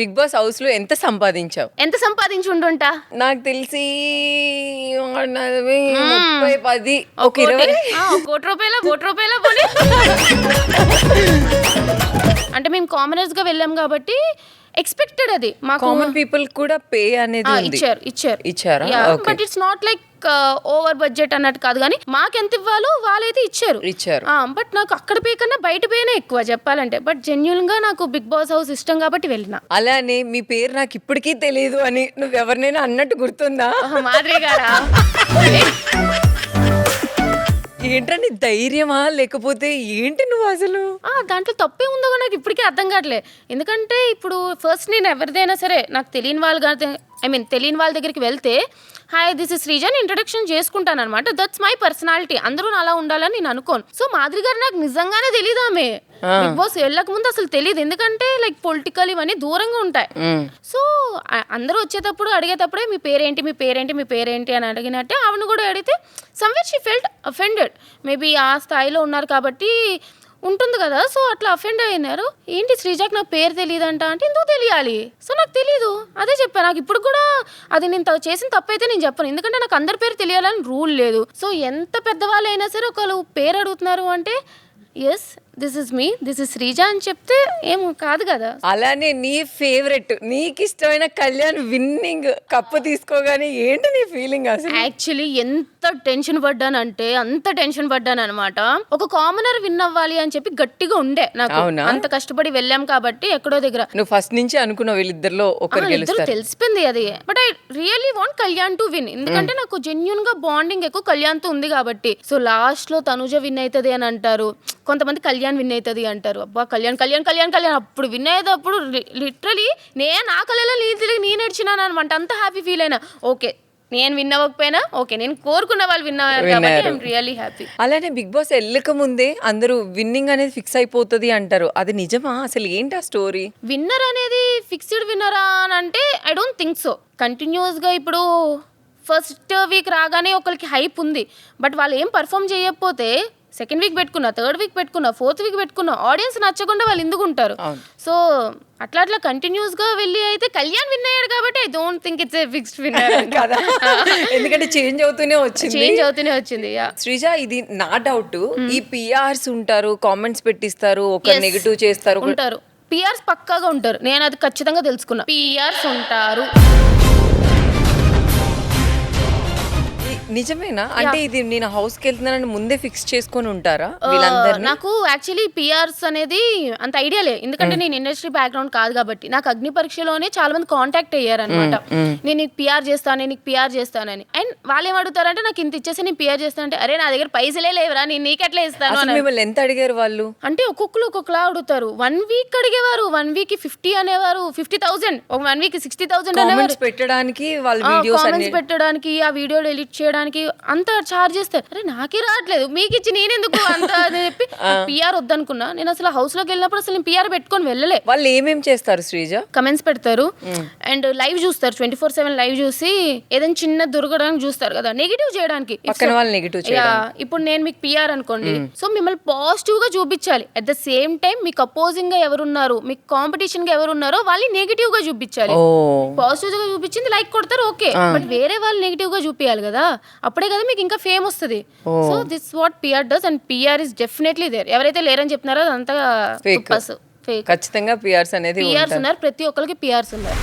Big boss house లో ఎంత సంపాదించావు? ఎంత సంపాదించి ఉండుంటా? నాకు తెలిసి 30, 10, ఒక 20. 1,00,00,000 పోనీ. అంటే మేము కామనర్స్ గా వెళ్ళాం కాబట్టి ఎక్స్పెక్టెడ్ అది మాకు. కామన్ పీపుల్ కూడా పే అనేది ఉంది. ఇచ్చారా? But it's not like over budget అన్నట్టు కాదు, కానీ మాకు ఎంత ఇవ్వాలో వాళ్ళైతే ఇచ్చారు. బట్ నాకు అక్కడ పే కన్నా బయట పేనే ఎక్కువ చెప్పాలంటే. బట్ జెన్యున్ గా నాకు బిగ్ బాస్ హౌస్ ఇష్టం కాబట్టి వెళ్ళిన. అలానే మీ పేరు నాకు ఇప్పటికీ తెలియదు అని నువ్వు ఎవరినైనా అన్నట్టు గుర్తుందా? మాదిరి గారా? ఏంటంటే ధైర్యమా లేకపోతే ఏంటి నువ్వు అసలు? దాంట్లో తప్పే ఉందో నాకు ఇప్పటికీ అర్థం కావట్లే. ఎందుకంటే ఇప్పుడు ఫస్ట్ నేను ఎవరిదైనా సరే నాకు తెలియని వాళ్ళ దగ్గరికి వెళ్తే hi this is Sreeja introduction చేసుకుంటాను అనమాట. That's my personality. అందరూ అలా ఉండాలని నేను అనుకోను. సో మాదిరి గారు నాకు నిజంగానే తెలియదు. ఆమె బిగ్ బాస్ వెళ్ళక ముందు అసలు తెలియదు, ఎందుకంటే లైక్ పొలిటికల్ ఇవన్నీ దూరంగా ఉంటాయి. సో అందరూ వచ్చేటప్పుడు అడిగేటప్పుడే మీ పేరేంటి అని అడిగినట్టే ఆవిడ కూడా అడిగితే somewhere she felt offended. Maybe ఆ స్థాయిలో ఉన్నారు కాబట్టి ఉంటుంది కదా, సో అట్లా అఫెండ్ అయినారు. ఏంటి శ్రీజాకి నా పేరు తెలియదంట అంటే ఎందుకు తెలియాలి? సో నాకు తెలీదు, అదే చెప్పాను. నాకు ఇప్పుడు కూడా అది నేను చేసిన తప్పైతే నేను చెప్పను, ఎందుకంటే నాకు అందరి పేరు తెలియాలని రూల్ లేదు. సో ఎంత పెద్దవాళ్ళు అయినా సరే ఒకళ్ళు పేరు అడుగుతున్నారు అంటే yes this is me, this is Sreeja అని చెప్తే ఏం కాదు కదా. అలానే నీ ఫేవరెట్ నీకు ఇష్టమైన కళ్యాణ్ విన్నింగ్ కప్పు తీసుకోగానే ఏంటి నీ ఫీలింగ్ అసలు? యాక్చువల్లీ ఎంత టెన్షన్ పడ్డానంటే అంత టెన్షన్ పడ్డాను అనమాట. ఒక కామనర్ విన్ అవ్వాలి అని చెప్పి గట్టిగా ఉండే నాకు. అంత కష్టపడి వెళ్ళాం కాబట్టి ఎక్కడో దగ్గర. నువ్వు ఫస్ట్ నుంచి అనుకున్నావు వీళ్ళిద్దరిలో ఒకరు గెలుస్తారు, తెలిసిపోయింది అది. But I really want Kalyan to win, ఎందుకంటే నాకు జెన్యున్ గా బాండింగ్ ఎక్కువ కళ్యాణ్ తో ఉంది కాబట్టి. సో లాస్ట్ లో తనుజ విన్ అవుతుంది అని అంటారు, కొంతమంది కళ్యాణ్ విన్ అవుతుంది అంటారు. అబ్బా కళ్యాణ్ అప్పుడు విన్ అయ్యేటప్పుడు లిటరలీ నా కళ్ళలో నేను నడిచినాను అనమాట. అంత హ్యాపీ ఫీల్ అయినా. ఓకే నేను విన్ అవ్వకపోయినా ఓకే, నేను కోరుకున్న వాళ్ళు విన్ అయ్యారు కాబట్టి ఐఎమ్ రియల్లీ హ్యాపీ. అలానే బిగ్ బాస్ వెళ్ళక ముందే అందరూ విన్నింగ్ అనేది ఫిక్స్ అయిపోతుంది అంటారు, అది నిజమా? అసలు ఏంటి ఆ స్టోరీ? విన్నర్ అనేది ఫిక్స్డ్ విన్నరా అని అంటే I don't think so. Continuous గా ఇప్పుడు ఫస్ట్ వీక్ రాగానే ఒకరికి హైప్ ఉంది, బట్ వాళ్ళు ఏం పర్ఫామ్ చేయకపోతే సెకండ్ వీక్ పెట్టుకున్నా, థర్డ్ వీక్ పెట్టుకున్నా, ఫోర్త్ వీక్ పెట్టుకున్నా, ఆడియన్స్ నచ్చకుండా వాళ్ళు ఎందుకు ఉంటారు? సో అట్లా కంటిన్యూస్ గా వెళ్ళి అయితే కళ్యాణ్ విన్ అయ్యాడు కాబట్టి I don't think it's a fixed winner కదా, ఎందుకంటే చేంజ్ అవుతూనే వచ్చింది. శ్రీజ, ఇది నా డౌట్. ఈ పిఆర్స్ ఉంటారు, కామెంట్స్ పెట్టిస్తారు, ఒక నెగటివ్ చేస్తారు ఉంటారు. పిఆర్స్ పక్కాగా ఉంటారు, నేను అది ఖచ్చితంగా తెలుసుకున్నా. పిఆర్స్ ఉంటారు. నిజమేనా? అంటే ఇది నేను హౌస్ కి వెళ్తున్నానని ముందే ఫిక్స్ చేసుకొని ఉంటారా వీళ్ళందరినీ? నాకు యాక్చువల్లీ పిఆర్స్ అనేది అంత ఐడియా లేదు, ఎందుకంటే నేను ఇండస్ట్రీ బ్యాక్గ్రౌండ్ కాదు కాబట్టి. నాకు అగ్ని పరీక్షలోనే చాలా మంది కాంటాక్ట్ అయ్యారు అనమాట. నేను నీకు పిఆర్ చేస్తానని. అండ్ వాళ్ళు ఏం అడుగుతారంటే నాకు ఇంత ఇచ్చేసి నేను పిఆర్ చేస్తాను అంటే, అరే నా దగ్గర పైసలే లేవురా, నేను నీకెట్లా ఇస్తాను. మిమ్మల్ని ఎంత అడిగారు వాళ్ళు? అంటే ఒక్కొక్కరు ఒక్కొక్కలా అడుగుతారు. 1 వీక్ అడిగేవారు, 1 వీక్ 50 అనేవారు, 50,000, 1 వీక్ 60,000 అనేవారు. పెట్టడానికి వాళ్ళ వీడియోస్ కామెంట్స్ పెట్టడానికి, ఆ వీడియో ఎడిట్ చేయడానికి అంత చార్జ్ చేస్తారు. అరే నాకే రావట్లేదు, మీకు ఇచ్చి నేనెందుకు అంత అని చెప్పి పిఆర్ వద్దనుకున్నా. నేను అసలు హౌస్ లోకి వెళ్ళినప్పుడు అసలు నేను పిఆర్ పెట్టుకొని వెళ్ళలే. వాళ్ళు ఏమేం చేస్తారు శ్రీజ? కమెంట్స్ పెడతారు అండ్ లైవ్ చూస్తారు, 24/7 లైవ్ చూసి ఏదైనా చిన్న దొరకడానికి చూస్తారు కదా, నెగిటివ్ చేయడానికి. ఇప్పుడు నేను మీకు పిఆర్ అనుకోండి, సో మిమ్మల్ని పాజిటివ్ గా చూపించాలి. అట్ ద సేమ్ టైం మీకు అపోజింగ్ గా ఎవరున్నారు, మీకు కాంపిటీషన్ గా ఎవరున్నారో వాళ్ళని నెగిటివ్ గా చూపించాలి. పాజిటివ్ గా చూపించింది లైక్ కొడతారు ఓకే, బట్ వేరే వాళ్ళు నెగిటివ్ గా చూపించాలి కదా, అప్పుడే కదా మీకు ఇంకా ఫేమ్ వస్తుంది. So this what PR does and PR is definitely there. ఎవరైతే లేరని చెప్తున్నారో అదంతా ఫేక్. ఖచ్చితంగా పిఆర్స్ అనేది పిఆర్స్ ఉన్నారు, ప్రతి ఒక్కరికి పిఆర్స్ ఉన్నారు.